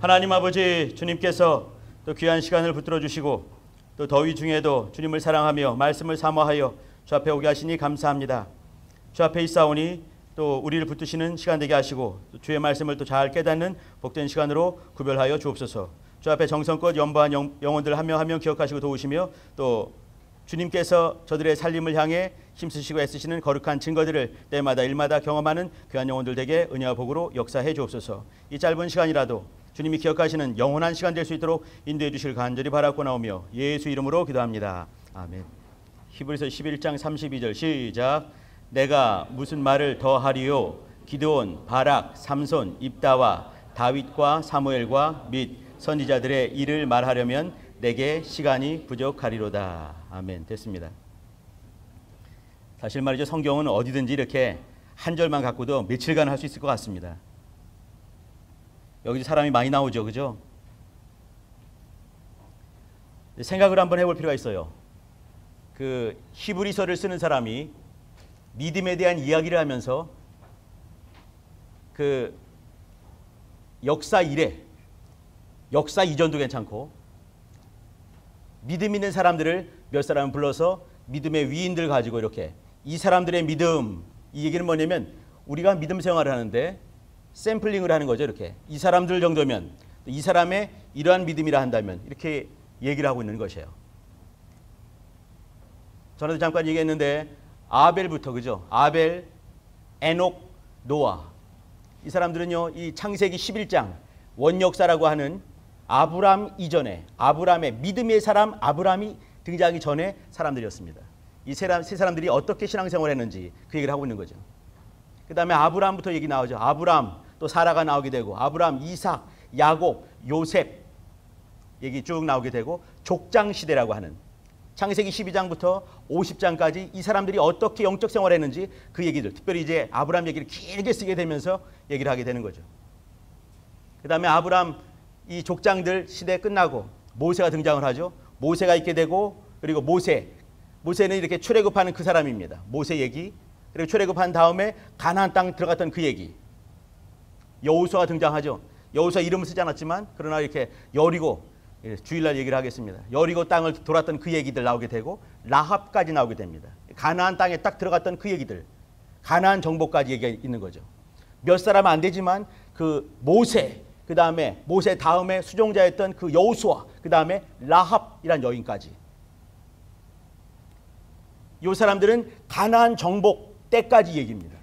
하나님 아버지, 주님께서 또 귀한 시간을 붙들어 주시고 또 더위 중에도 주님을 사랑하며 말씀을 사모하여 주 앞에 오게 하시니 감사합니다. 주 앞에 있사오니 또 우리를 붙드시는 시간 되게 하시고 또 주의 말씀을 또 잘 깨닫는 복된 시간으로 구별하여 주옵소서. 주 앞에 정성껏 연보한 영혼들 한 명 한 명 기억하시고 도우시며 또 주님께서 저들의 살림을 향해 힘쓰시고 애쓰시는 거룩한 증거들을 때마다 일마다 경험하는 귀한 영혼들 되게 은혜와 복으로 역사해 주옵소서. 이 짧은 시간이라도 주님이 기억하시는 영원한 시간 될 수 있도록 인도해 주실 간절히 바라고 나오며 예수 이름으로 기도합니다. 아멘. 히브리서 11장 32절 시작. 내가 무슨 말을 더 하리요? 기드온, 바락, 삼손, 입다와 다윗과 사무엘과 및 선지자들의 일을 말하려면 내게 시간이 부족하리로다. 아멘. 됐습니다. 사실 말이죠, 성경은 어디든지 이렇게 한 절만 갖고도 며칠간 할 수 있을 것 같습니다. 여기 사람이 많이 나오죠, 그죠? 생각을 한번 해볼 필요가 있어요. 그 히브리서를 쓰는 사람이 믿음에 대한 이야기를 하면서 그 역사 이래, 역사 이전도 괜찮고 믿음 있는 사람들을 몇 사람 불러서 믿음의 위인들 가지고 이렇게 이 사람들의 믿음, 이 얘기는 뭐냐면 우리가 믿음 생활을 하는데 샘플링을 하는 거죠. 이렇게 이 사람들 정도면 이 사람의 이러한 믿음이라 한다면 이렇게 얘기를 하고 있는 것이에요. 전에도 잠깐 얘기했는데 아벨부터, 그죠? 아벨, 에녹, 노아, 이 사람들은요 이 창세기 11장 원역사라고 하는 아브람 이전에 아브람의 믿음의 사람 아브람이 등장하기 전에 사람들이었습니다. 이 세 사람들이 어떻게 신앙생활을 했는지 그 얘기를 하고 있는 거죠. 그 다음에 아브람부터 얘기 나오죠. 아브람, 또 사라가 나오게 되고 아브람, 이삭, 야곱, 요셉 얘기 쭉 나오게 되고 족장시대라고 하는 창세기 12장부터 50장까지 이 사람들이 어떻게 영적 생활을 했는지 그 얘기들, 특별히 이제 아브람 얘기를 길게 쓰게 되면서 얘기를 하게 되는 거죠. 그 다음에 아브람 이 족장들 시대 끝나고 모세가 등장을 하죠. 모세가 있게 되고 그리고 모세는 이렇게 출애굽하는 그 사람입니다. 모세 얘기. 그리고 출애굽한 다음에 가나안 땅 들어갔던 그 얘기. 여호수아가 등장하죠. 여호수아 이름을 쓰지 않았지만 그러나 이렇게 여리고 주일날 얘기를 하겠습니다. 여리고 땅을 돌았던 그 얘기들 나오게 되고 라합까지 나오게 됩니다. 가나안 땅에 딱 들어갔던 그 얘기들, 가나안 정복까지 얘기가 있는 거죠. 몇 사람 안 되지만 그 모세, 그 다음에 모세 다음에 수종자였던 그 여호수아, 그 다음에 라합이란 여인까지. 이 사람들은 가나안 정복 때까지 얘기입니다.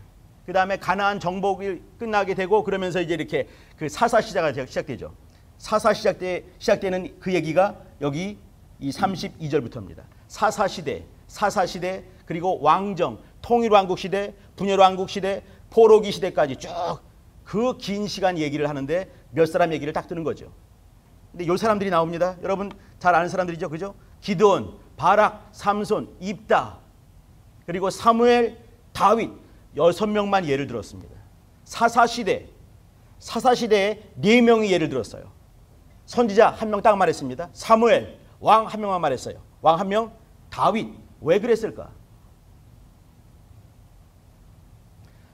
그 다음에 가나안 정복이 끝나게 되고 그러면서 이제 이렇게 그 사사 시대가 시작되죠. 사사 시작되는 그 얘기가 여기 이 32절부터입니다. 사사 시대, 그리고 왕정, 통일왕국 시대, 분열왕국 시대, 포로기 시대까지 쭉 그 긴 시간 얘기를 하는데 몇 사람 얘기를 딱 드는 거죠. 근데 이 사람들이 나옵니다. 여러분 잘 아는 사람들이죠, 그죠? 기드온, 바락, 삼손, 입다, 그리고 사무엘, 다윗 6명만 예를 들었습니다. 사사시대에 4명이 예를 들었어요. 선지자 1명 딱 말했습니다. 사무엘, 왕 1명만 말했어요. 왕 1명, 다윗. 왜 그랬을까?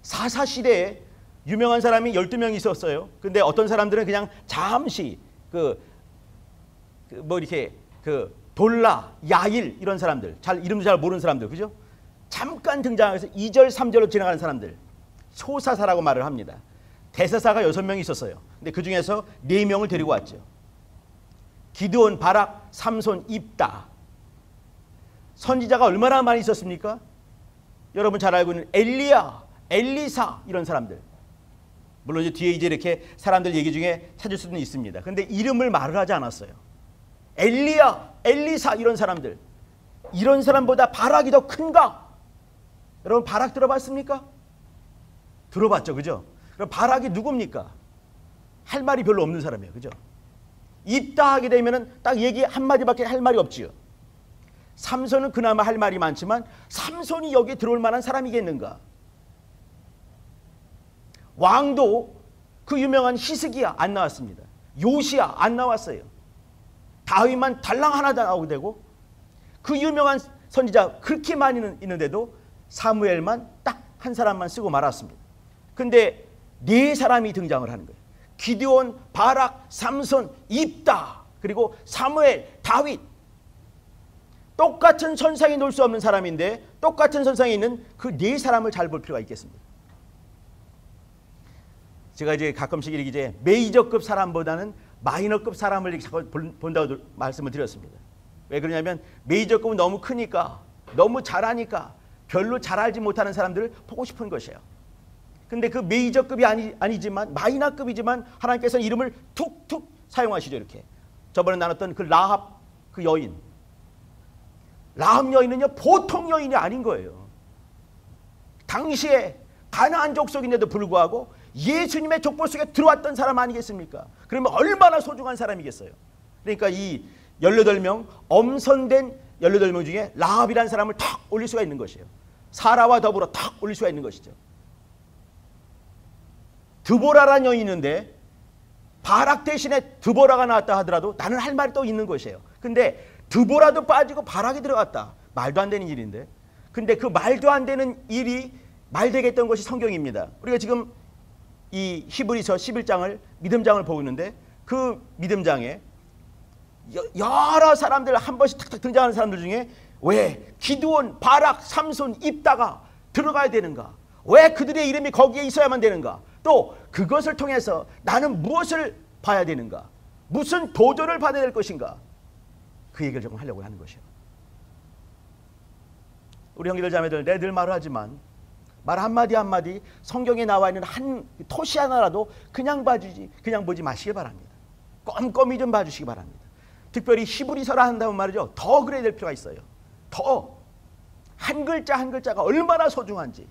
사사시대에 유명한 사람이 12명 있었어요. 근데 어떤 사람들은 그냥 잠시 돌라, 야일 이런 사람들, 이름도 잘 모르는 사람들, 그죠? 잠깐 등장해서 2절, 3절로 지나가는 사람들, 소사사라고 말을 합니다. 대사사가 6명이 있었어요. 근데 그 중에서 4명을 데리고 왔죠. 기드온, 바락, 삼손, 입다. 선지자가 얼마나 많이 있었습니까? 여러분 잘 알고 있는 엘리야, 엘리사 이런 사람들. 물론 이제 뒤에 이제 이렇게 사람들 얘기 중에 찾을 수는 있습니다. 근데 이름을 말을 하지 않았어요. 엘리야, 엘리사 이런 사람들. 이런 사람보다 바락이 더 큰가? 여러분 바락 들어봤습니까? 들어봤죠, 그죠? 그럼 바락이 누굽니까? 할 말이 별로 없는 사람이에요, 그죠? 입다 하게 되면은 딱 얘기 한마디밖에 할 말이 없지요. 삼손은 그나마 할 말이 많지만 삼손이 여기에 들어올 만한 사람이겠는가? 왕도 그 유명한 히스기야 안 나왔습니다. 요시야 안 나왔어요. 다윗만 달랑 하나 나오게 되고 그 유명한 선지자 그렇게 많이 있는데도 사무엘만 딱 한 사람만 쓰고 말았습니다. 근데 4사람이 등장을 하는 거예요. 기드온, 바락, 삼손, 입다, 그리고 사무엘, 다윗. 똑같은 선상에 놓을 수 없는 사람인데 똑같은 선상에 있는 그 네 사람을 잘 볼 필요가 있겠습니다. 제가 이제 가끔씩 이렇게 이제 메이저급 사람보다는 마이너급 사람을 이렇게 본다고 말씀을 드렸습니다. 왜 그러냐면 메이저급은 너무 크니까, 너무 잘하니까 별로 잘 알지 못하는 사람들을 보고 싶은 것이에요. 근데 그 메이저급이 아니지만 마이너급이지만 하나님께서는 이름을 툭툭 사용하시죠. 이렇게 저번에 나눴던 그 라합 그 여인, 라합 여인은요 보통 여인이 아닌 거예요. 당시에 가나안 족속인데도 불구하고 예수님의 족보 속에 들어왔던 사람 아니겠습니까? 그러면 얼마나 소중한 사람이겠어요. 그러니까 이 18명 엄선된 18명 중에 라합이라는 사람을 탁 올릴 수가 있는 것이에요. 사라와 더불어 탁 올릴 수가 있는 것이죠. 드보라라는 여인이 있는데 바락 대신에 드보라가 나왔다 하더라도 나는 할 말이 또 있는 것이에요. 근데 드보라도 빠지고 바락이 들어갔다. 말도 안 되는 일인데. 근데 그 말도 안 되는 일이 말되게 했던 것이 성경입니다. 우리가 지금 이 히브리서 11장을 믿음장을 보고 있는데 그 믿음장에 여러 사람들 한 번씩 탁탁 등장하는 사람들 중에 왜 기드온, 바락, 삼손, 입다가 들어가야 되는가? 왜 그들의 이름이 거기에 있어야만 되는가? 또 그것을 통해서 나는 무엇을 봐야 되는가? 무슨 도전을 받아야 될 것인가? 그 얘기를 조금 하려고 하는 것이에요. 우리 형제들 자매들, 내 늘 말을 하지만 말 한마디 한마디 성경에 나와 있는 한 토시 하나라도 그냥 보지 마시길 바랍니다. 꼼꼼히 좀 봐주시기 바랍니다. 특별히 히브리서라 한다면 말이죠. 더 그래야 될 필요가 있어요. 더 한 글자 한 글자가 얼마나 소중한지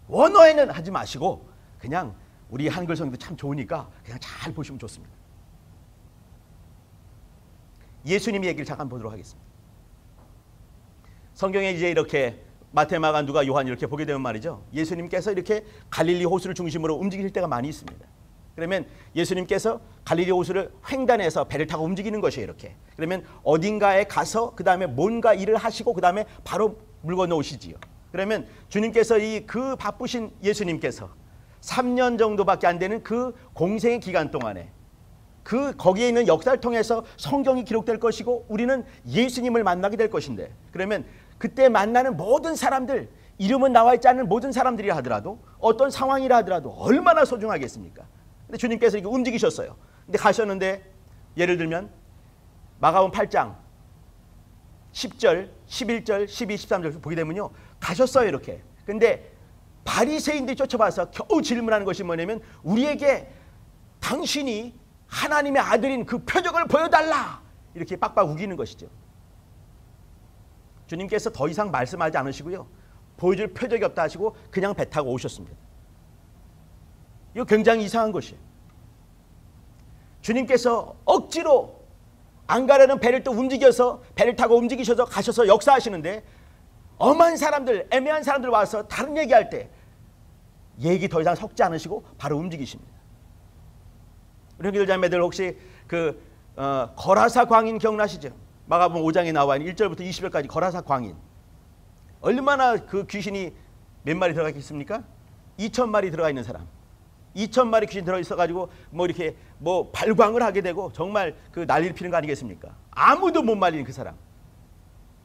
원어에는 하지 마시고 그냥 우리 한글 성경도 참 좋으니까 그냥 잘 보시면 좋습니다. 예수님 얘기를 잠깐 보도록 하겠습니다. 성경에 이제 이렇게 마태, 마가, 누가, 요한 이렇게 보게 되면 말이죠. 예수님께서 이렇게 갈릴리 호수를 중심으로 움직일 때가 많이 있습니다. 그러면 예수님께서 갈릴리 호수를 횡단해서 배를 타고 움직이는 것이에요. 이렇게. 그러면 어딘가에 가서 그 다음에 뭔가 일을 하시고 그 다음에 바로 물 건너오시지요. 그러면 주님께서 그 바쁘신 예수님께서 3년 정도밖에 안 되는 그 공생의 기간 동안에 거기에 있는 역사를 통해서 성경이 기록될 것이고 우리는 예수님을 만나게 될 것인데 그러면 그때 만나는 모든 사람들, 이름은 나와 있지 않는 모든 사람들이라 하더라도 어떤 상황이라 하더라도 얼마나 소중하겠습니까? 근데 주님께서 이렇게 움직이셨어요. 근데 가셨는데 예를 들면 마가복음 8장 10절, 11절, 12, 13절 보게 되면요. 가셨어요. 이렇게. 근데 바리새인들이 쫓아와서 겨우 질문하는 것이 뭐냐면 우리에게 당신이 하나님의 아들인 그 표적을 보여달라. 이렇게 빡빡 우기는 것이죠. 주님께서 더 이상 말씀하지 않으시고요. 보여줄 표적이 없다 하시고 그냥 배 타고 오셨습니다. 이거 굉장히 이상한 것이에요. 주님께서 억지로 안 가려는 배를 또 움직여서 배를 타고 움직이셔서 가셔서 역사하시는데 엄한 사람들, 애매한 사람들 와서 다른 얘기할 때 얘기 더 이상 섞지 않으시고 바로 움직이십니다. 우리 형제들 자매들 혹시 거라사 광인 기억나시죠? 마가복음 5장에 나와 있는 1절부터 20절까지 거라사 광인. 얼마나 그 귀신이 몇 마리 들어가 있습니까? 2,000마리 들어가 있는 사람. 2,000마리 귀신 들어 있어가지고 이렇게 발광을 하게 되고 정말 그 난리를 피는 거 아니겠습니까? 아무도 못 말리는 그 사람.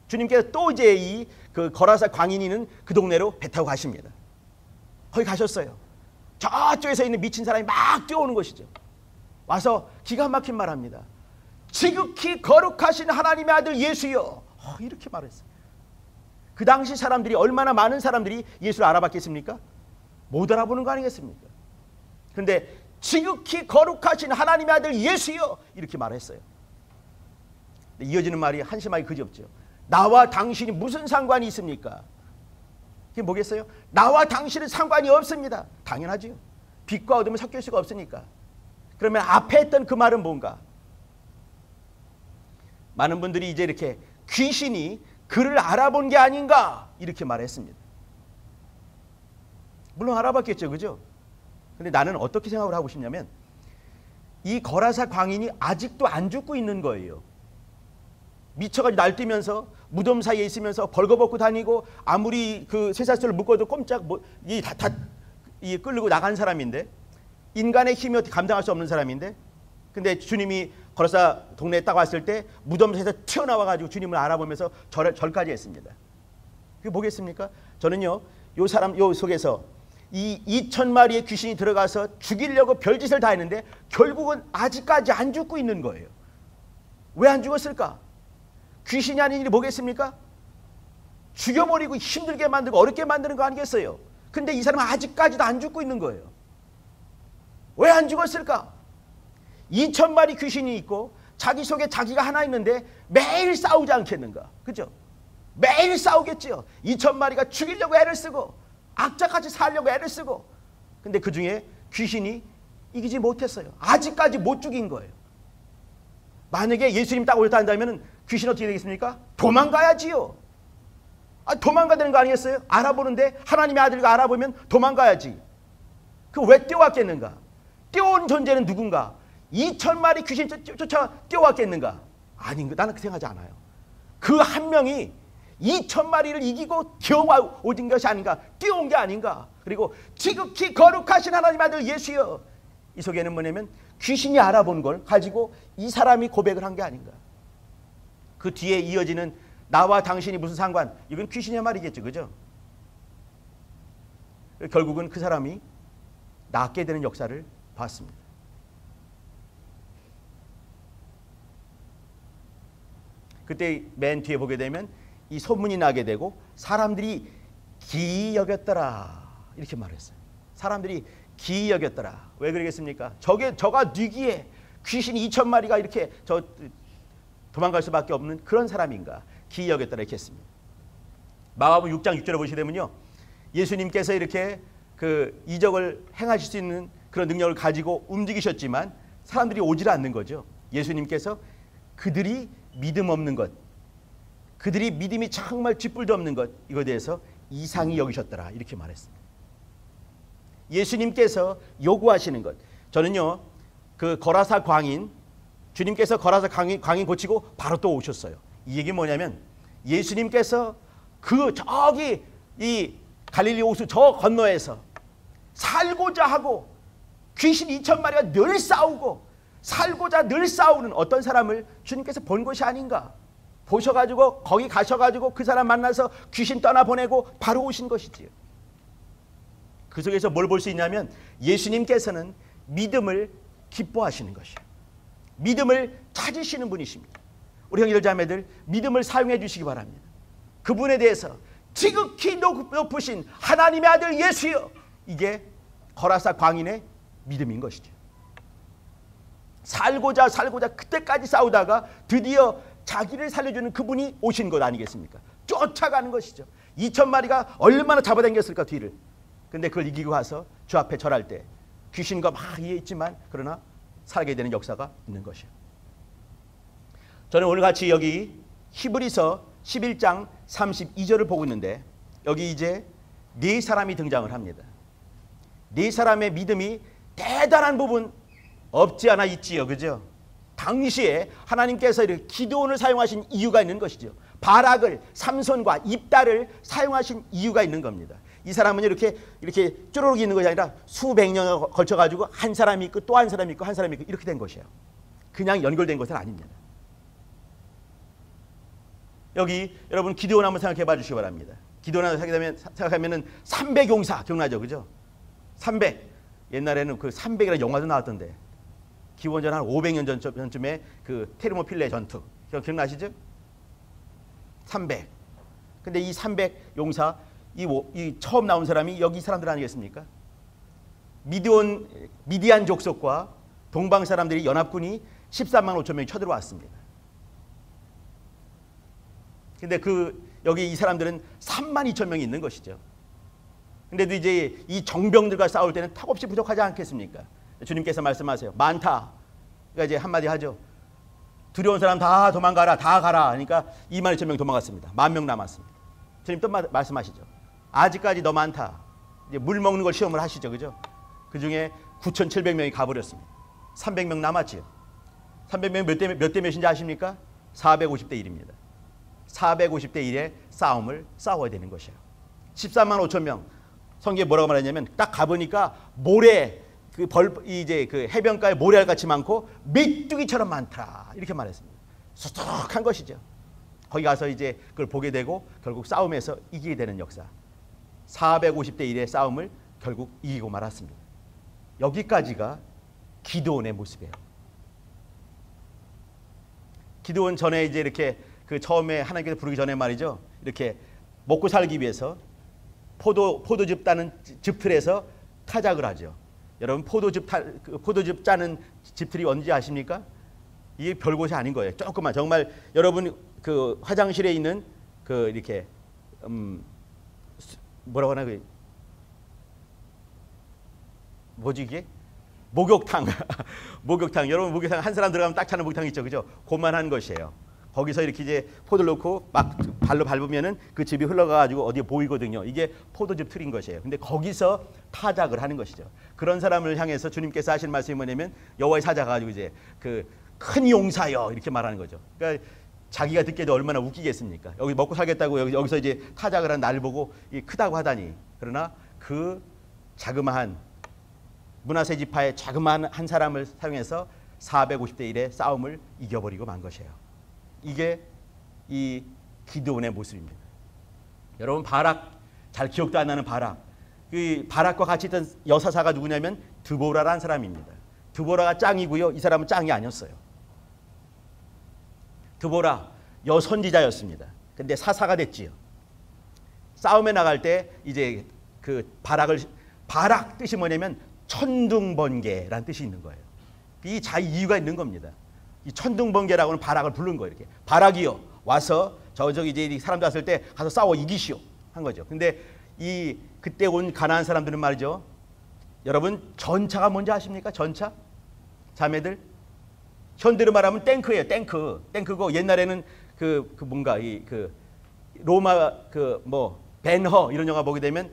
주님께서 또 이제 그 거라사 광인이는 그 동네로 배 타고 가십니다. 거기 가셨어요. 저쪽에서 있는 미친 사람이 막 뛰어오는 것이죠. 와서 기가 막힌 말합니다. 지극히 거룩하신 하나님의 아들 예수여. 이렇게 말했어요. 그 당시 사람들이 얼마나 많은 사람들이 예수를 알아봤겠습니까? 못 알아보는 거 아니겠습니까? 그런데 지극히 거룩하신 하나님의 아들 예수여 이렇게 말했어요. 이어지는 말이 한심하게 그지없죠. 나와 당신이 무슨 상관이 있습니까? 그게 뭐겠어요? 나와 당신은 상관이 없습니다. 당연하지요. 빛과 어둠은 섞일 수가 없으니까. 그러면 앞에 했던 그 말은 뭔가? 많은 분들이 이제 이렇게 귀신이 그를 알아본 게 아닌가 이렇게 말했습니다. 물론 알아봤겠죠. 그죠? 근데 나는 어떻게 생각을 하고 싶냐면 이 거라사 광인이 아직도 안 죽고 있는 거예요. 미쳐가지고 날뛰면서 무덤 사이에 있으면서 벌거벗고 다니고 아무리 그 쇠사슬을 묶어도 꼼짝 다 끌고 나간 사람인데 인간의 힘이 어떻게 감당할 수 없는 사람인데, 근데 주님이 거라사 동네에 딱 왔을 때 무덤에서 튀어나와가지고 주님을 알아보면서 절까지 했습니다. 그게 뭐겠습니까? 저는요, 요 사람 요 속에서 이 2,000마리의 귀신이 들어가서 죽이려고 별짓을 다 했는데 결국은 아직까지 안 죽고 있는 거예요. 왜 안 죽었을까? 귀신이 아닌 일이 뭐겠습니까? 죽여버리고 힘들게 만들고 어렵게 만드는 거 아니겠어요? 근데 이 사람은 아직까지도 안 죽고 있는 거예요. 왜 안 죽었을까? 2,000마리 귀신이 있고 자기 속에 자기가 하나 있는데 매일 싸우지 않겠는가? 그죠? 매일 싸우겠지요. 2,000마리가 죽이려고 애를 쓰고 악착같이 살려고 애를 쓰고, 근데 그 중에 귀신이 이기지 못했어요. 아직까지 못 죽인 거예요. 만약에 예수님 딱 오셨다 한다면 귀신 어떻게 되겠습니까? 도망가야지요. 도망가야 되는 거 아니겠어요? 알아보는데 하나님의 아들과 알아보면 도망가야지. 그 왜 뛰어왔겠는가? 뛰어온 존재는 누군가? 2,000마리 귀신 쫓아 뛰어왔겠는가? 아닌가? 나는 그렇게 생각하지 않아요. 그 한 명이 2,000마리를 이기고 뛰어오진 것이 아닌가? 뛰어온 게 아닌가? 그리고 지극히 거룩하신 하나님의 아들 예수여. 이 속에는 뭐냐면 귀신이 알아본 걸 가지고 이 사람이 고백을 한 게 아닌가? 그 뒤에 이어지는 나와 당신이 무슨 상관? 이건 귀신의 말이겠죠. 그죠? 결국은 그 사람이 낫게 되는 역사를 봤습니다. 그때 맨 뒤에 보게 되면 이 소문이 나게 되고 사람들이 기이 여겼더라 이렇게 말했어요. 사람들이 기이 여겼더라. 왜 그러겠습니까? 저가 뉘기에 귀신이 2,000마리가 이렇게 도망갈 수밖에 없는 그런 사람인가? 기이 여겼더라 이렇게 했습니다. 마가복음 6장 6절에 보시게 되면요, 예수님께서 이렇게 그 이적을 행하실 수 있는 그런 능력을 가지고 움직이셨지만 사람들이 오질 않는 거죠. 예수님께서 그들이 믿음 없는 것, 그들이 믿음이 정말 쥐뿔도 없는 것, 이거에 대해서 이상히 여기셨더라 이렇게 말했습니다. 예수님께서 요구하시는 것, 저는요 그 거라사 광인, 주님께서 거라사 광인 고치고 바로 또 오셨어요. 이 얘기 뭐냐면 예수님께서 그 저기 이 갈릴리 호수 저 건너에서 살고자 하고 귀신 2,000마리가 늘 싸우고 살고자 늘 싸우는 어떤 사람을 주님께서 본 것이 아닌가? 보셔가지고 거기 가셔가지고 그 사람 만나서 귀신 떠나보내고 바로 오신 것이지요. 그 속에서 뭘 볼 수 있냐면 예수님께서는 믿음을 기뻐하시는 것이에요. 믿음을 찾으시는 분이십니다. 우리 형제들 자매들 믿음을 사용해 주시기 바랍니다. 그분에 대해서 지극히 높으신 하나님의 아들 예수여, 이게 거라사 광인의 믿음인 것이죠. 살고자 그때까지 싸우다가 드디어 자기를 살려주는 그분이 오신 것 아니겠습니까? 쫓아가는 것이죠. 2,000마리가 얼마나 잡아당겼을까 뒤를. 근데 그걸 이기고 가서 주 앞에 절할 때 귀신과 막 이해했지만 그러나 살게 되는 역사가 있는 것이에요. 저는 오늘 같이 여기 히브리서 11장 32절을 보고 있는데 여기 이제 네 사람이 등장을 합니다. 네 사람의 믿음이 대단한 부분 없지 않아 있지요. 그죠? 당시에 하나님께서 이렇게 기드온을 사용하신 이유가 있는 것이죠. 바락을, 삼손과 입다를 사용하신 이유가 있는 겁니다. 이 사람은 이렇게 쪼르륵 있는 것이 아니라 수백 년에 걸쳐가지고 한 사람이 있고 또 한 사람이 있고 한 사람이 있고 이렇게 된 것이에요. 그냥 연결된 것은 아닙니다. 여기 여러분 기드온 한번 생각해 봐 주시기 바랍니다. 기드온 생각하면 300용사 기억나죠? 그죠? 300. 옛날에는 그 300이라는 영화도 나왔던데 기원전 한 500년 전쯤에 그 테르모필레 전투 기억나시죠? 300. 근데 이 300 용사 이 처음 나온 사람이 여기 사람들 아니겠습니까? 미디안 족속과 동방 사람들이 연합군이 13만 5천 명이 쳐들어왔습니다. 근데 여기 이 사람들은 3만 2천 명이 있는 것이죠. 근데도 이제 이 정병들과 싸울 때는 턱없이 부족하지 않겠습니까? 주님께서 말씀하세요. 많다. 그러니까 이제 한마디 하죠. 두려운 사람 다 도망가라. 다 가라. 그러니까 2만 2천 명 도망갔습니다. 10,000명 남았습니다. 주님 또 말씀하시죠. 아직까지 너 많다. 이제 물 먹는 걸 시험을 하시죠. 그죠? 그 중에 9,700명이 가버렸습니다. 300명 남았지요. 300명 몇 대 몇인지 아십니까? 450대 1입니다. 450대 1의 싸움을 싸워야 되는 것이에요. 14만 5천 명. 성경에 뭐라고 말하냐면 딱 가보니까 모래 이제 그 해변가에 모래알같이 많고 메뚜기처럼 많더라. 이렇게 말했습니다. 수특한 것이죠. 거기 가서 이제 그걸 보게 되고 결국 싸움에서 이기게 되는 역사. 450대 1의 싸움을 결국 이기고 말았습니다. 여기까지가 기드온의 모습이에요. 기드온 전에 이제 이렇게 그 처음에 하나님께서 부르기 전에 말이죠. 이렇게 먹고 살기 위해서 포도즙 따는 즙틀에서 타작을 하죠. 여러분 포도즙 짜는 즙틀이 언제 아십니까? 이게 별곳이 아닌 거예요. 조금만 정말 여러분 그 화장실에 있는 그 이렇게 뭐라고 하나 그 뭐지 이게? 목욕탕. 목욕탕. 여러분 목욕탕 한 사람 들어가면 딱 차는 목욕탕 있죠. 그죠? 그만한 것이에요. 거기서 이렇게 이제 포도를 넣고 막 발로 밟으면은 그 즙이 흘러가가지고 어디에 보이거든요. 이게 포도즙 틀인 것이에요. 근데 거기서 타작을 하는 것이죠. 그런 사람을 향해서 주님께서 하신 말씀이 뭐냐면 여호와의 사자가 가지고 이제 그 큰 용사여 이렇게 말하는 거죠. 그러니까 자기가 듣기에도 얼마나 웃기겠습니까? 여기 먹고 살겠다고 여기서 이제 타작을 한 나를 보고 크다고 하다니. 그러나 그 자그마한 므낫세 지파의 자그마한 한 사람을 사용해서 450대 1의 싸움을 이겨버리고 만 것이에요. 이게 이 기드온의 모습입니다. 여러분 바락 잘 기억도 안 나는 바락. 그 바락과 같이 있던 여사사가 누구냐면 드보라라는 사람입니다. 드보라가 짱이고요. 이 사람은 짱이 아니었어요. 드보라 여선지자였습니다. 근데 사사가 됐지요. 싸움에 나갈 때 이제 그 바락 뜻이 뭐냐면 천둥번개라는 뜻이 있는 거예요. 이 이유가 있는 겁니다. 이 천둥번개라고는 바락을 부른 거예요. 이렇게 바락이요 와서 저기 이제 사람들 왔을 때 가서 싸워 이기시오 한 거죠. 근데 그때 온 가나안 사람들은 말이죠. 여러분 전차가 뭔지 아십니까? 전차? 자매들? 현대로 말하면 탱크예요. 탱크고 옛날에는 뭔가 로마 벤허 이런 영화 보게 되면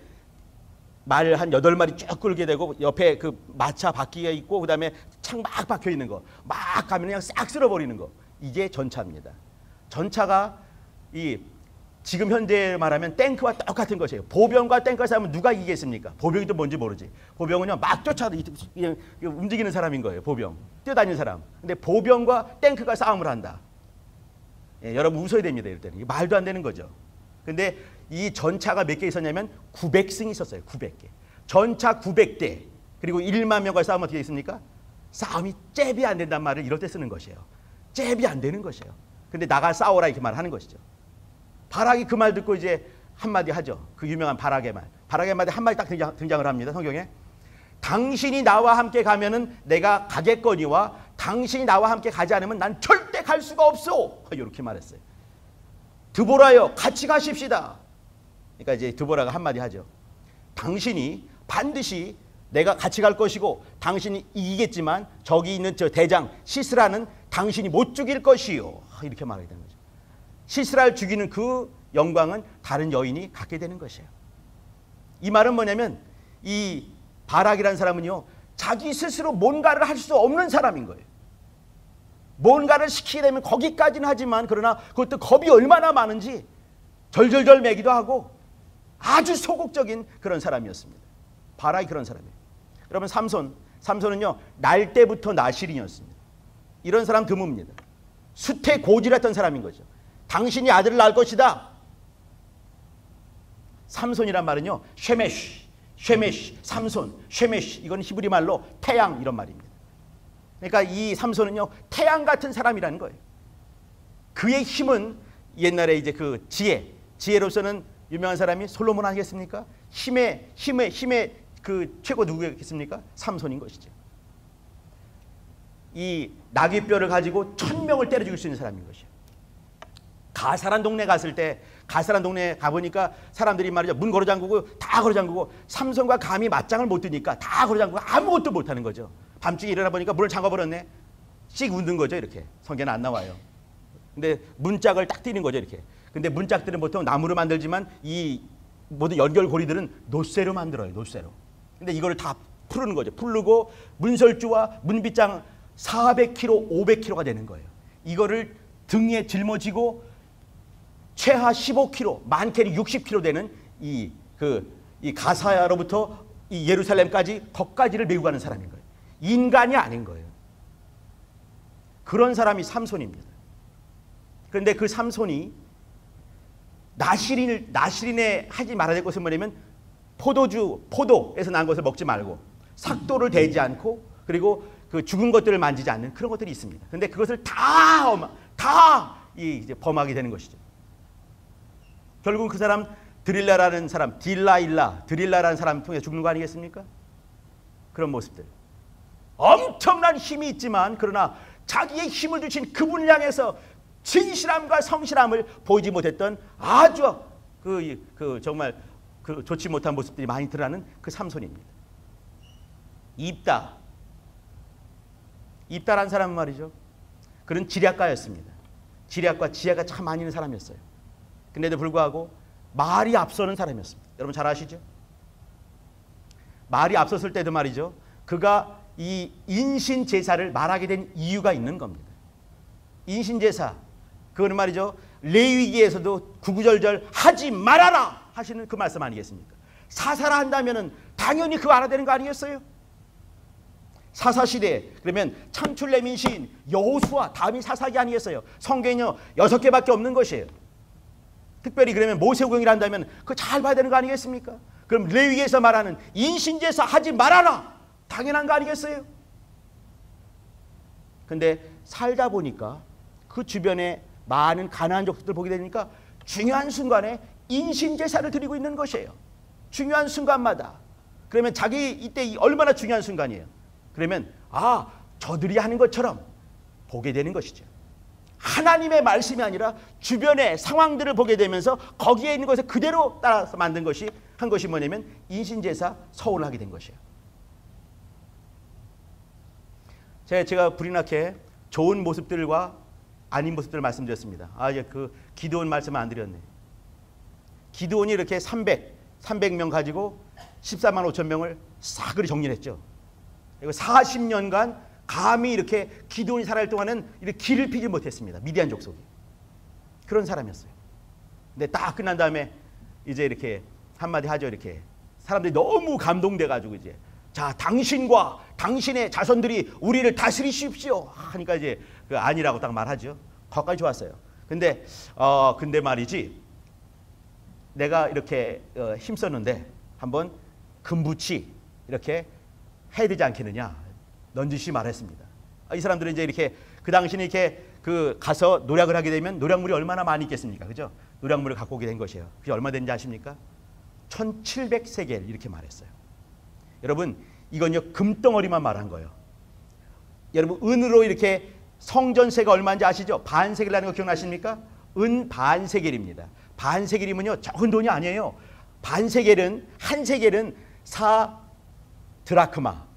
말 한 8마리 쭉 끌게 되고 옆에 그 마차 바퀴가 있고 그다음에 창 막 박혀 있는 거 막 가면 그냥 싹 쓸어버리는 거. 이게 전차입니다. 전차가 지금 현재 말하면 탱크와 똑같은 것이에요. 보병과 탱크가 싸우면 누가 이기겠습니까? 보병이 또 뭔지 모르지. 보병은요 막 쫓아도 그냥 움직이는 사람인 거예요. 보병 뛰어다니는 사람. 근데 보병과 탱크가 싸움을 한다. 예, 여러분 웃어야 됩니다. 이럴 때는 말도 안 되는 거죠. 근데 이 전차가 몇 개 있었냐면 900승이 있었어요. 900개. 전차 900대 그리고 1만 명과 싸우면 어떻게 있습니까? 싸움이 잽이 안 된다는 말을 이럴 때 쓰는 것이에요. 잽이 안 되는 것이에요. 근데 나가 싸워라 이렇게 말하는 것이죠. 바락이 그 말 듣고 이제 한마디 하죠. 그 유명한 바락의 말. 바락의 말에 한마디 딱 등장을 합니다. 성경에. 당신이 나와 함께 가면은 내가 가겠거니와 당신이 나와 함께 가지 않으면 난 절대 갈 수가 없어. 이렇게 말했어요. 드보라요 같이 가십시다. 그러니까 이제 드보라가 한마디 하죠. 당신이 반드시 내가 같이 갈 것이고 당신이 이기겠지만 저기 있는 저 대장 시스라는 당신이 못 죽일 것이요. 이렇게 말하게 되는 거죠. 시스라를 죽이는 그 영광은 다른 여인이 갖게 되는 것이에요. 이 말은 뭐냐면 이 바락이라는 사람은요. 자기 스스로 뭔가를 할 수 없는 사람인 거예요. 뭔가를 시키게 되면 거기까지는 하지만 그러나 그것도 겁이 얼마나 많은지 절절절 매기도 하고 아주 소극적인 그런 사람이었습니다. 바락이 그런 사람이에요. 여러분 삼손은요. 날 때부터 나실인이었습니다. 이런 사람 드뭅니다. 숫에 고질했던 사람인 거죠. 당신이 아들을 낳을 것이다. 삼손이란 말은요. 쉐메시, 삼손, 쉐메시 이건 히브리 말로 태양 이런 말입니다. 그러니까 이 삼손은요. 태양 같은 사람이라는 거예요. 그의 힘은 옛날에 이제 그 지혜로서는 유명한 사람이 솔로몬 아니겠습니까? 힘의 그 최고 누구겠습니까? 삼손인 것이죠. 이 나귀뼈를 가지고 1000명을 때려 죽일 수 있는 사람인 것이에요. 가사란 동네 갔을 때 가사란 동네에 가보니까 사람들이 말이죠. 문 걸어 잠그고 다 걸어 잠그고 삼손과 감히 맞짱을 못 드니까 다 걸어 잠그고 아무것도 못하는 거죠. 밤중에 일어나 보니까 문을 잠가버렸네. 씩 웃는 거죠. 이렇게 성경은 안 나와요. 근데 문짝을 딱 띄는 거죠. 이렇게. 근데 문짝들은 보통 나무로 만들지만 이 모든 연결고리들은 노쇠로 만들어요. 노쇠로. 근데 이거를 다 풀는 거죠. 풀르고 문설주와 문빗장 400kg, 500kg가 되는 거예요. 이거를 등에 짊어지고 최하 15kg, 많게는 60kg 되는 이 가사야로부터 이 예루살렘까지 거까지를 메고 가는 사람인 거예요. 인간이 아닌 거예요. 그런 사람이 삼손입니다. 그런데 그 삼손이 나실인에 하지 말아야 될 것은 뭐냐면 포도에서 난 것을 먹지 말고 삭도를 대지 않고 그리고 그 죽은 것들을 만지지 않는 그런 것들이 있습니다. 그런데 그것을 다 이제 범하게 되는 것이죠. 결국 그 사람 드릴라라는 사람, 드릴라라는 사람 통해 죽는 거 아니겠습니까? 그런 모습들. 엄청난 힘이 있지만 그러나 자기의 힘을 주신 그분을 향해서 진실함과 성실함을 보이지 못했던 아주 정말 좋지 못한 모습들이 많이 드러나는 그 삼손입니다. 입다라는 사람은 말이죠. 그는 지략가였습니다. 지략과 지혜가 참 많이 있는 사람이었어요. 근데도 불구하고 말이 앞서는 사람이었습니다. 여러분 잘 아시죠? 말이 앞섰을 때도 말이죠. 그가 이 인신제사를 말하게 된 이유가 있는 겁니다. 인신제사, 그거는 말이죠. 레위기에서도 구구절절 하지 말아라 하시는 그 말씀 아니겠습니까? 사사라 한다면은 당연히 그거 알아야 되는 거 아니겠어요? 사사시대, 그러면 창출레민 시인 여호수아, 다음이 사사기 아니겠어요? 성경은요 6개밖에 없는 것이에요. 특별히 그러면 모세오경이라 한다면 그거 잘 봐야 되는 거 아니겠습니까? 그럼 레위기에서 말하는 인신제사 하지 말아라, 당연한 거 아니겠어요? 근데 살다 보니까 그 주변에 많은 가나안 족속들 보게 되니까 중요한 순간에 인신제사를 드리고 있는 것이에요. 중요한 순간마다. 그러면 자기 이때 얼마나 중요한 순간이에요. 그러면 저들이 하는 것처럼 보게 되는 것이죠. 하나님의 말씀이 아니라 주변의 상황들을 보게 되면서 거기에 있는 것을 그대로 따라서 만든 것이 한 것이 뭐냐면 인신제사 서울을 하게 된 것이에요. 제가 불이 나게 좋은 모습들과 아닌 모습들을 말씀드렸습니다. 이제 그 기드온 말씀을 안 드렸네. 기드온이 이렇게 300명 가지고 14만 5천 명을 싸그리 정리를 했죠. 그리고 40년간 감히 이렇게 기드온이 살아갈 동안은 이렇게 길을 피지 못했습니다. 미디안 족속이. 그런 사람이었어요. 근데 딱 끝난 다음에 이제 이렇게 한마디 하죠. 이렇게 사람들이 너무 감동돼가지고 이제 자, 당신과 당신의 자손들이 우리를 다스리십시오 하니까 이제 그 아니라고 딱 말하죠. 거기까지 좋았어요. 근데 말이지 내가 이렇게 힘썼는데 한번 금붙이 이렇게 해야 되지 않겠느냐 넌지시 말했습니다. 이 사람들은 이제 이렇게 그 당시에 이렇게 가서 노력을 하게 되면 노력물이 얼마나 많이 있겠습니까? 그죠? 노력물을 갖고 오게 된 것이에요. 그게 얼마 되는지 아십니까? 1700세겔 이렇게 말했어요. 여러분 이건요 금덩어리만 말한 거예요. 여러분 은으로 이렇게 성전세가 얼마인지 아시죠? 반세겔이라는 거 기억나십니까? 은 반세겔입니다. 반세겔이면요 적은 돈이 아니에요. 반세겔은 한 세겔은 4드라크마.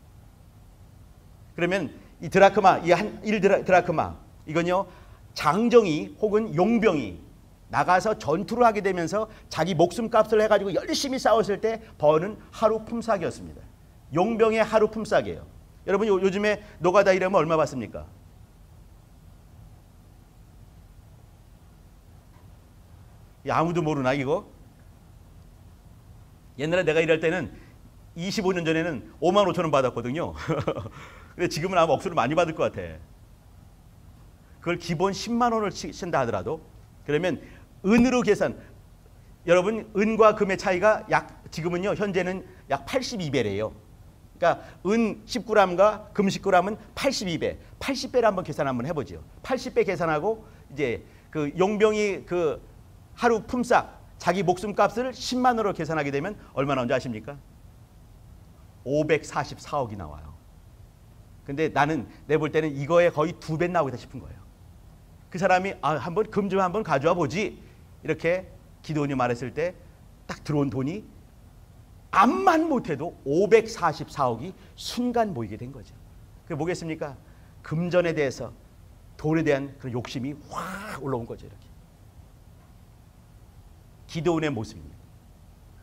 그러면 이 드라크마, 이 한 1드라크마 이건요 장정이 혹은 용병이 나가서 전투를 하게 되면서 자기 목숨값을 해가지고 열심히 싸웠을 때 버는 하루 품삯이었습니다. 용병의 하루 품삯이에요. 여러분 요즘에 노가다 일하면 얼마 받습니까? 아무도 모르나 이거? 옛날에 내가 일할 때는 25년 전에는 5만 5천 원 받았거든요. 근데 지금은 아마 억수로 많이 받을 것 같아. 그걸 기본 10만 원을 친다 하더라도 그러면 은으로 계산, 여러분 은과 금의 차이가 지금은요 현재는 약 82배래요. 그러니까 은 10g과 금 10g은 82배, 80배를 한번 계산 한번 해보죠. 80배 계산하고 이제 그 용병이 그 하루 품삯 자기 목숨값을 10만 원으로 계산하게 되면 얼마 나온지 아십니까? 544억이 나와요. 근데 나는 내 볼 때는 이거에 거의 2배 나오겠다 싶은 거예요. 그 사람이 한번 금 좀 한번 가져와 보지 이렇게 기드온이 말했을 때 딱 들어온 돈이 암만 못해도 544억이 순간 모이게 된 거죠. 그게 뭐겠습니까? 금전에 대해서 돈에 대한 그런 욕심이 확 올라온 거죠. 이렇게. 기드온의 모습입니다.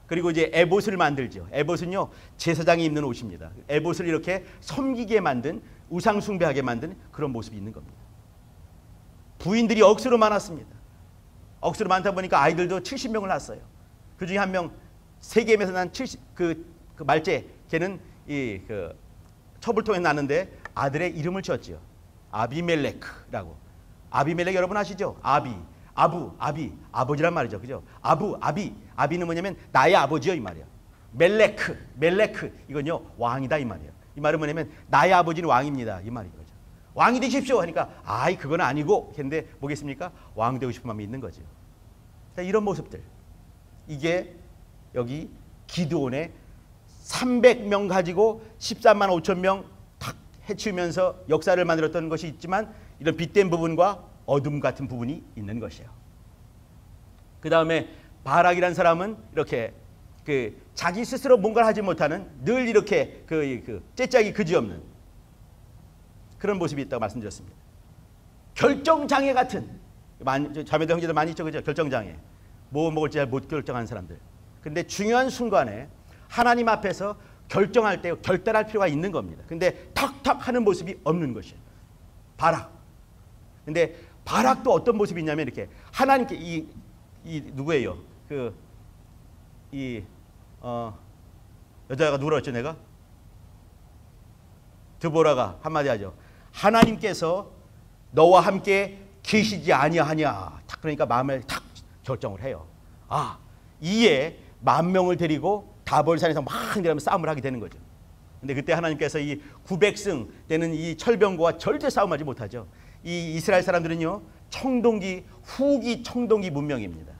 그리고 이제 에봇을 만들죠. 에봇은요 제사장이 입는 옷입니다. 에봇을 이렇게 섬기게 만든, 우상 숭배하게 만든 그런 모습이 있는 겁니다. 부인들이 억수로 많았습니다. 억수로 많다 보니까 아이들도 70명을 낳았어요. 그 중에 한 명 세겜에서 난 그 말제 걔는 첩을 통해 났는데 아들의 이름을 지었지요. 아비멜렉이라고. 아비멜렉 여러분 아시죠? 아버지란 말이죠. 그죠? 아비는 뭐냐면 나의 아버지요 이 말이야. 멜레크 이건요 왕이다 이 말이에요. 이 말은 뭐냐면 나의 아버지는 왕입니다 이 말인 거죠. 왕이 되십시오 하니까 그건 아니고 했는데 뭐겠습니까? 왕 되고 싶은 마음이 있는 거죠. 자, 이런 모습들, 이게 여기 기드온의 300명 가지고 13만 5천 명 탁 해치우면서 역사를 만들었던 것이 있지만, 이런 빛된 부분과 어둠 같은 부분이 있는 것이에요. 그 다음에 바락이라는 사람은 이렇게 자기 스스로 뭔가를 하지 못하는, 늘 이렇게 째짝이 그지없는 그런 모습이 있다고 말씀드렸습니다. 결정장애 같은, 자매들 형제들 많이 있죠, 그죠? 결정장애. 뭐 먹을지 잘 못 결정하는 사람들. 근데 중요한 순간에 하나님 앞에서 결정할 때 결단할 필요가 있는 겁니다. 근데 탁탁 하는 모습이 없는 것이에요. 바락. 근데 바락도 어떤 모습이 있냐면 이렇게 하나님께 이 누구예요? 여자가 누구라고 했죠 내가? 드보라가 한마디 하죠. 하나님께서 너와 함께 계시지 아니하냐. 탁 그러니까 마음에 탁 결정을 해요. 이에 10,000명을 데리고 다볼산에서 막 싸움을 하게 되는 거죠. 근데 그때 하나님께서 이 900승 되는 이 철병거와 절대 싸움하지 못하죠. 이 이스라엘 사람들은요, 후기 청동기 문명입니다.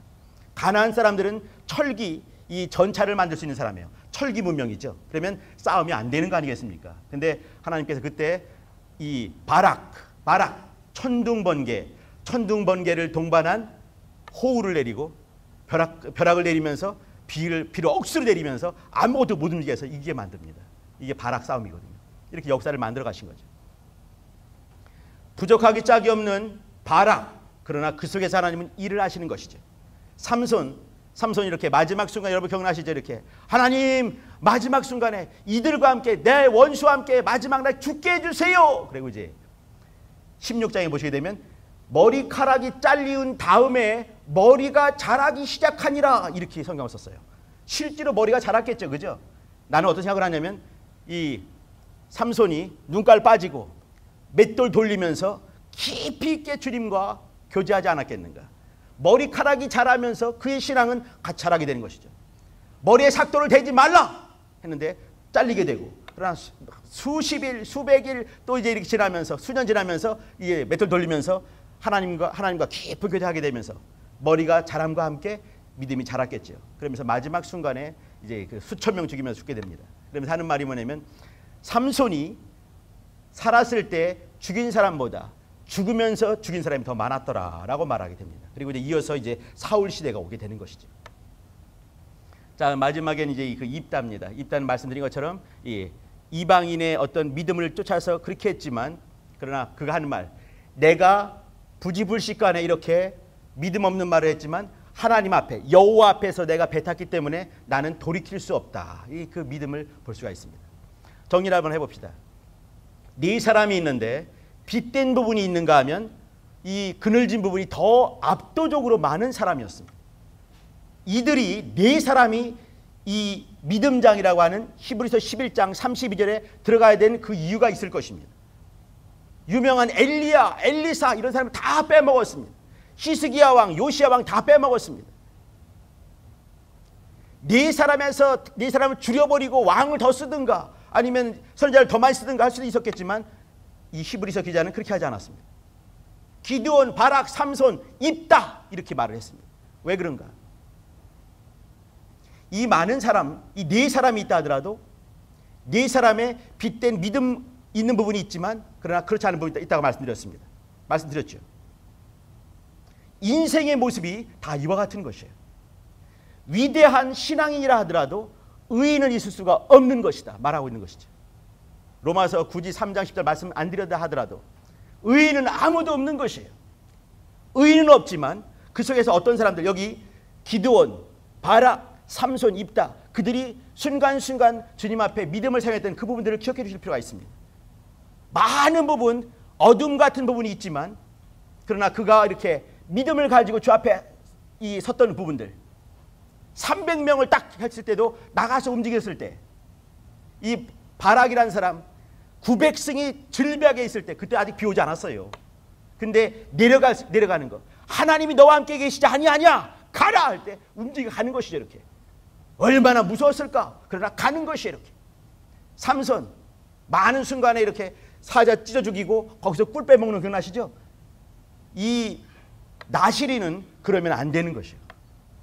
가나안 사람들은 철기, 이 전차를 만들 수 있는 사람이에요. 철기 문명이죠. 그러면 싸움이 안 되는 거 아니겠습니까? 근데 하나님께서 그때 이 바락 천둥번개를 동반한 호우를 내리고 벼락을 내리면서 비를 억수로 내리면서 아무것도 못 움직이게 해서 이기게 만듭니다. 이게 바락 싸움이거든요. 이렇게 역사를 만들어 가신 거죠. 부족하기 짝이 없는 바락, 그러나 그 속에서 하나님은 일을 하시는 것이죠. 삼손 이렇게 마지막 순간, 여러분 기억나시죠? 이렇게 하나님 마지막 순간에 이들과 함께 내 원수와 함께 마지막 날 죽게 해주세요. 그리고 이제 16장에 보시게 되면 머리카락이 잘리운 다음에 머리가 자라기 시작하니라, 이렇게 성경을 썼어요. 실제로 머리가 자랐겠죠, 그죠? 나는 어떤 생각을 하냐면 이 삼손이 눈깔 빠지고 맷돌 돌리면서 깊이 있게 주님과 교제하지 않았겠는가. 머리카락이 자라면서 그의 신앙은 같이 자라게 되는 것이죠. 머리에 삭도를 대지 말라 했는데 잘리게 되고, 그러나 수십 일, 수백 일 또 이제 이렇게 지나면서, 수년 지나면서 이게 맷돌 돌리면서 하나님과 깊은 교제하게 되면서 머리가 자람과 함께 믿음이 자랐겠죠. 그러면서 마지막 순간에 이제 수천 명 죽이면서 죽게 됩니다. 그러면서 하는 말이 뭐냐면, 삼손이 살았을 때 죽인 사람보다 죽으면서 죽인 사람이 더 많았더라라고 말하게 됩니다. 그리고 이제 이어서 이제 사울 시대가 오게 되는 것이죠. 자, 마지막에는 이제 입다입니다. 입다는 말씀드린 것처럼 이방인의 어떤 믿음을 쫓아서 그렇게 했지만, 그러나 그가 하는 말, 내가 부지불식간에 이렇게 믿음 없는 말을 했지만 하나님 앞에, 여호와 앞에서 내가 뱉었기 때문에 나는 돌이킬 수 없다. 그 믿음을 볼 수가 있습니다. 정리를 한번 해봅시다. 네 사람이 있는데 빛된 부분이 있는가 하면 이 그늘진 부분이 더 압도적으로 많은 사람이었습니다. 이들이 네 사람이 이 믿음장이라고 하는 히브리서 11장 32절에 들어가야 되는 그 이유가 있을 것입니다. 유명한 엘리야, 엘리사 이런 사람을 다 빼먹었습니다. 히스기야 왕, 요시야 왕 다 빼먹었습니다. 네 사람을 줄여버리고 왕을 더 쓰든가 아니면 선지자를 더 많이 쓰든가 할 수도 있었겠지만, 이 히브리서 기자는 그렇게 하지 않았습니다. 기드온, 바락, 삼손, 입다 이렇게 말을 했습니다. 왜 그런가? 이 많은 사람, 이 네 사람이 있다 하더라도 네 사람의 빛된 믿음 있는 부분이 있지만, 그러나 그렇지 않은 부분이 있다고 말씀드렸죠. 인생의 모습이 다 이와 같은 것이에요. 위대한 신앙인이라 하더라도 의인은 있을 수가 없는 것이다 말하고 있는 것이죠. 로마서 굳이 3장 10절 말씀 안 드렸다 하더라도 의인은 아무도 없는 것이에요. 의인은 없지만 그 속에서 어떤 사람들, 여기 기드온, 바락, 삼손, 입다, 그들이 순간순간 주님 앞에 믿음을 사용했던 그 부분들을 기억해 주실 필요가 있습니다. 많은 부분, 어둠 같은 부분이 있지만, 그러나 그가 이렇게 믿음을 가지고 주 앞에 섰던 부분들, 300명을 딱 했을 때도 나가서 움직였을 때 이 바락이라는 사람 900승이 즐비하게 있을 때, 그때 아직 비 오지 않았어요. 근데 내려가는 거. 하나님이 너와 함께 계시지 아니하냐? 가라 할 때 움직여 가는 것이죠. 이렇게. 얼마나 무서웠을까? 그러나 가는 것이 이렇게. 삼손 많은 순간에 이렇게 사자 찢어 죽이고 거기서 꿀 빼먹는 그 나시죠? 이 나시리는 그러면 안 되는 것이에요.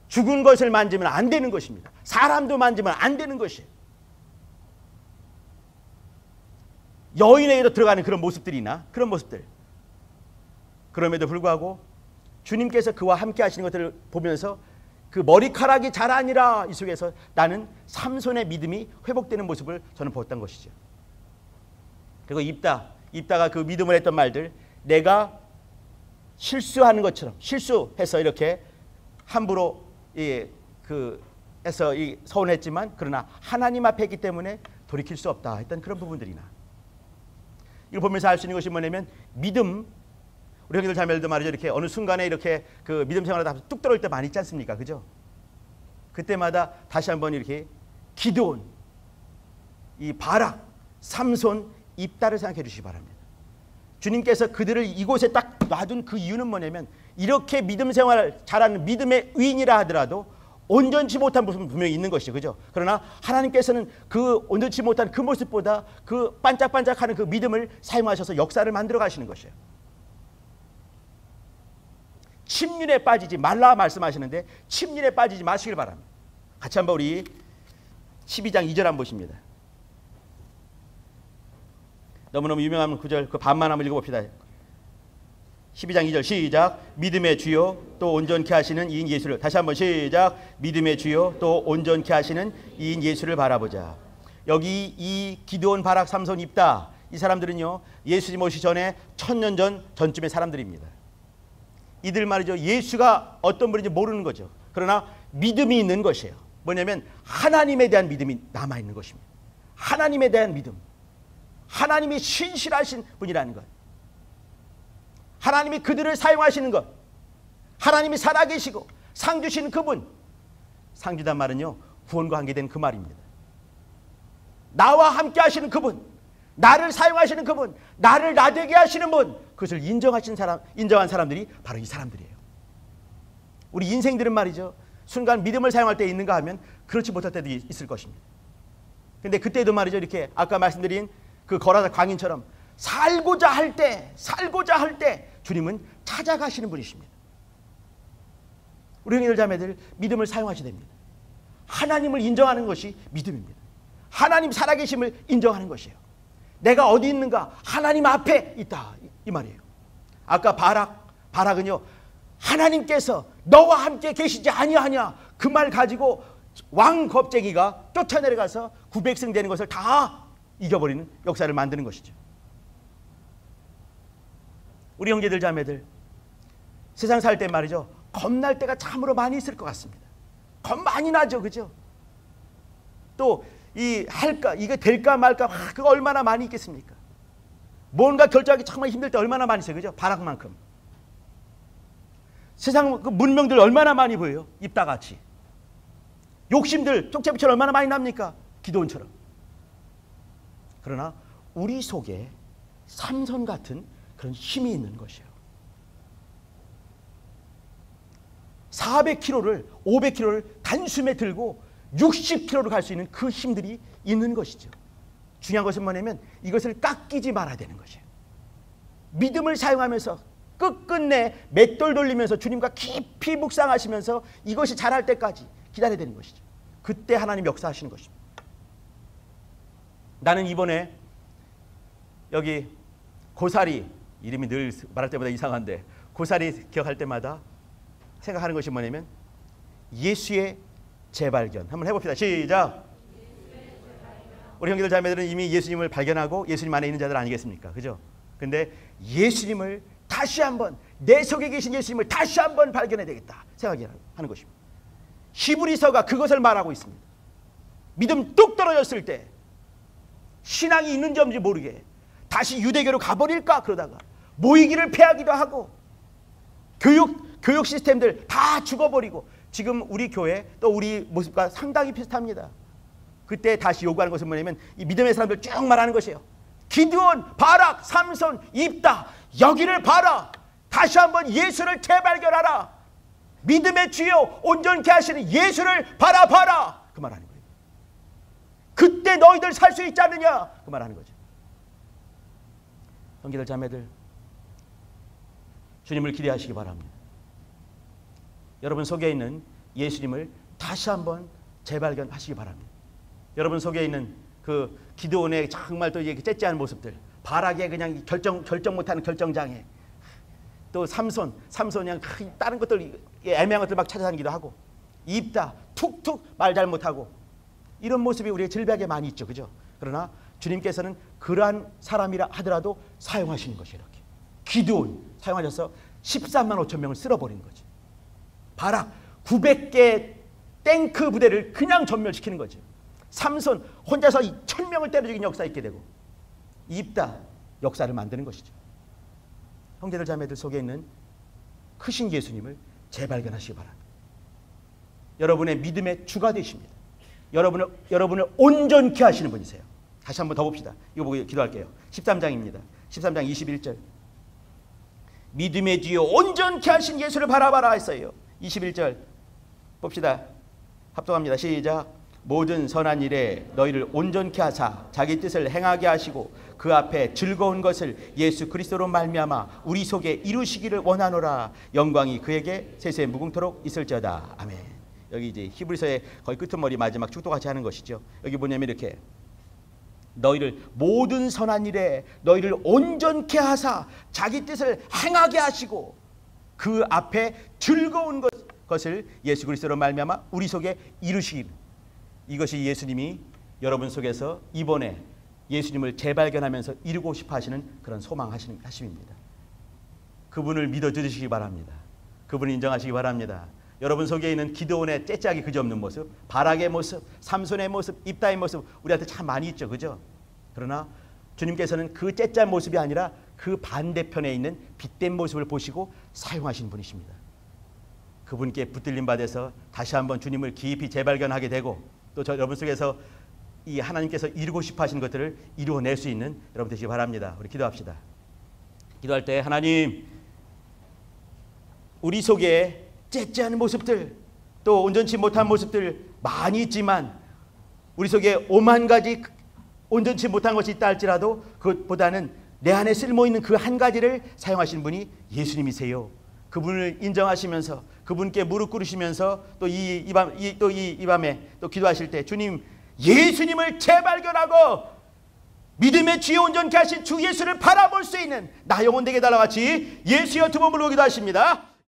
죽은 것을 만지면 안 되는 것입니다. 사람도 만지면 안 되는 것이에요. 여인에게도 들어가는 그런 모습들이나 그런 모습들. 그럼에도 불구하고 주님께서 그와 함께 하시는 것들을 보면서 그 머리카락이 자라니라 이 속에서 나는 삼손의 믿음이 회복되는 모습을 저는 보았던 것이죠. 그리고 입다가 그 믿음을 했던 말들, 내가 실수하는 것처럼 실수해서 이렇게 함부로 해서 서운했지만 그러나 하나님 앞에 있기 때문에 돌이킬 수 없다 했던 그런 부분들이나, 이걸 보면서 알 수 있는 것이 뭐냐면 믿음. 우리 형제들 자매들도 말이죠. 이렇게 어느 순간에 이렇게 그 믿음 생활하다 뚝 떨어질 때 많이 있지 않습니까? 그죠? 그때마다 다시 한번 이렇게 기드온, 이 바락, 삼손, 입다를 생각해 주시기 바랍니다. 주님께서 그들을 이곳에 딱 놔둔 그 이유는 뭐냐면, 이렇게 믿음 생활을 잘하는 믿음의 위인이라 하더라도 온전치 못한 모습은 분명히 있는 것이죠. 그죠? 그러나 하나님께서는 그 온전치 못한 그 모습보다 그 반짝반짝하는 그 믿음을 사용하셔서 역사를 만들어 가시는 것이에요. 침륜에 빠지지 말라 말씀하시는데 침륜에 빠지지 마시길 바랍니다. 같이 한번 우리 12장 2절 한번 보십니다. 너무너무 유명한 구절, 그 반만 한번 읽어봅시다. 12장 2절 시작. 믿음의 주요 또 온전케 하시는 이인 예수를, 다시 한번 시작. 믿음의 주요 또 온전케 하시는 이인 예수를 바라보자. 여기 이 기드온, 바락, 삼손, 입다, 이 사람들은요 예수님 오시기 전에 1000년 전쯤의 사람들입니다. 이들 말이죠, 예수가 어떤 분인지 모르는 거죠. 그러나 믿음이 있는 것이에요. 뭐냐면 하나님에 대한 믿음이 남아있는 것입니다. 하나님에 대한 믿음, 하나님이 신실하신 분이라는 것, 하나님이 그들을 사용하시는 것, 하나님이 살아계시고 상 주시는 그분. 상 주단 말은요 구원과 관계된 그 말입니다. 나와 함께 하시는 그분, 나를 사용하시는 그분, 나를 나되게 하시는 분, 그것을 인정한 사람들이 바로 이 사람들이에요. 우리 인생들은 말이죠, 순간 믿음을 사용할 때 있는가 하면 그렇지 못할 때도 있을 것입니다. 근데 그때도 말이죠, 이렇게 아까 말씀드린 그 거라사 광인처럼 살고자 할 때 주님은 찾아가시는 분이십니다. 우리 형제들 자매들, 믿음을 사용하셔야 됩니다. 하나님을 인정하는 것이 믿음입니다. 하나님 살아계심을 인정하는 것이에요. 내가 어디 있는가? 하나님 앞에 있다, 이 말이에요. 아까 바락은요, 하나님께서 너와 함께 계시지 아니하냐, 그 말 가지고 왕 겁쟁이가 쫓아내려가서 900승 되는 것을 다 이겨버리는 역사를 만드는 것이죠. 우리 형제들 자매들, 세상 살 때 말이죠, 겁날 때가 참으로 많이 있을 것 같습니다. 겁 많이 나죠, 그죠? 또 이게 될까 말까, 그거 얼마나 많이 있겠습니까? 뭔가 결정하기 정말 힘들 때 얼마나 많이 있어요, 그죠? 바락만큼. 세상 그 문명들 얼마나 많이 보여요, 입다같이. 욕심들, 쪽제비처럼 얼마나 많이 납니까? 기드온처럼. 그러나 우리 속에 삼손 같은 그런 힘이 있는 것이에요. 400kg를 500kg를 단숨에 들고 60kg로 갈 수 있는 그 힘들이 있는 것이죠. 중요한 것은 뭐냐면 이것을 깎이지 말아야 되는 것이에요. 믿음을 사용하면서 끝끝내 맷돌 돌리면서 주님과 깊이 묵상하시면서 이것이 자랄 때까지 기다려야 되는 것이죠. 그때 하나님 역사하시는 것입니다. 나는 이번에 여기 고사리, 이름이 늘 말할 때마다 이상한데 고사리 기억할 때마다 생각하는 것이 뭐냐면 예수의 재발견. 한번 해봅시다. 시작. 우리 형제들 자매들은 이미 예수님을 발견하고 예수님 안에 있는 자들 아니겠습니까? 그죠? 근데 예수님을 다시 한번, 내 속에 계신 예수님을 다시 한번 발견해야 되겠다 생각하는 것입니다. 히브리서가 그것을 말하고 있습니다. 믿음 뚝 떨어졌을 때 신앙이 있는지 없는지 모르게 다시 유대교로 가버릴까 그러다가 모이기를 패하기도 하고 교육 시스템들 다 죽어버리고 지금 우리 교회 또 우리 모습과 상당히 비슷합니다. 그때 다시 요구하는 것은 뭐냐면 이 믿음의 사람들 쭉 말하는 것이에요. 기드온, 바락, 삼손, 입다, 여기를 봐라. 다시 한번 예수를 재발견하라. 믿음의 주요 온전케 하시는 예수를 바라봐라. 그 말하는 거예요. 그때 너희들 살 수 있지 않느냐. 그 말하는 거죠. 형제들 자매들, 주님을 기대하시기 바랍니다. 여러분 속에 있는 예수님을 다시 한번 재발견하시기 바랍니다. 여러분 속에 있는 그 기드온의 정말 또 이렇게 째째한 모습들, 바락의 그냥 결정 못하는 결정장애, 또 삼손이 그냥 다른 것들 애매한 것들 막 찾아다니기도 하고, 입다 툭툭 말 잘못하고, 이런 모습이 우리의 질벽에 많이 있죠, 그죠? 그러나 주님께서는 그러한 사람이라 하더라도 사용하시는 것이에요. 이렇게 기드온 사용하셔서 13만 5천 명을 쓸어버리는 거죠. 바락 900개 탱크 부대를 그냥 전멸시키는 거죠. 삼손 혼자서 1000명을 때려 죽인 역사 있게 되고, 입다 역사를 만드는 것이죠. 형제들 자매들 속에 있는 크신 예수님을 재발견하시기 바랍니다. 여러분의 믿음의 주가 되십니다. 여러분을 온전케 하시는 분이세요. 다시 한번 더 봅시다. 이거 보고 기도할게요. 13장입니다. 13장 21절. 믿음의 주여 온전케 하신 예수를 바라봐라 했어요. 21절 봅시다. 합독합니다. 시작. 모든 선한 일에 너희를 온전케 하사 자기 뜻을 행하게 하시고 그 앞에 즐거운 것을 예수 그리스도로 말미암아 우리 속에 이루시기를 원하노라. 영광이 그에게 세세 무궁토록 있을지어다. 아멘. 여기 이제 히브리서의 거의 끄트머리 마지막 축도같이 하는 것이죠. 여기 뭐냐면 이렇게 너희를 모든 선한 일에 너희를 온전케 하사 자기 뜻을 행하게 하시고 그 앞에 즐거운 것을 예수 그리스도로 말미암아 우리 속에 이루시기를. 이것이 예수님이 여러분 속에서 이번에 예수님을 재발견하면서 이루고 싶어 하시는 그런 소망하심입니다. 그분을 믿어 주시기 바랍니다. 그분을 인정하시기 바랍니다. 여러분 속에 있는 기드온의 째짝이 그지없는 모습, 바락의 모습, 삼손의 모습, 입다의 모습 우리한테 참 많이 있죠. 그죠? 그러나 주님께서는 그 째짠 모습이 아니라 그 반대편에 있는 빛된 모습을 보시고 사용하신 분이십니다. 그분께 붙들림 받아서 다시 한번 주님을 깊이 재발견하게 되고 또 여러분 속에서 이 하나님께서 이루고 싶어 하시는 것들을 이루어낼 수 있는 여러분 되시기 바랍니다. 우리 기도합시다. 기도할 때 하나님, 우리 속에 째째한 모습들 또 온전치 못한 모습들 많이 있지만 우리 속에 5만 가지 온전치 못한 것이 있다 할지라도 그것보다는 내 안에 쓸모있는 그 한 가지를 사용하시는 분이 예수님이세요. 그분을 인정하시면서 그분께 무릎 꿇으시면서 또 이 밤에 또 기도하실 때 주님 예수님을 재발견하고 믿음의 주여 온전케 하신 주 예수를 바라볼 수 있는 나 영혼 되게 달라 같이 예수여 두 번 부르고 기도하십니다.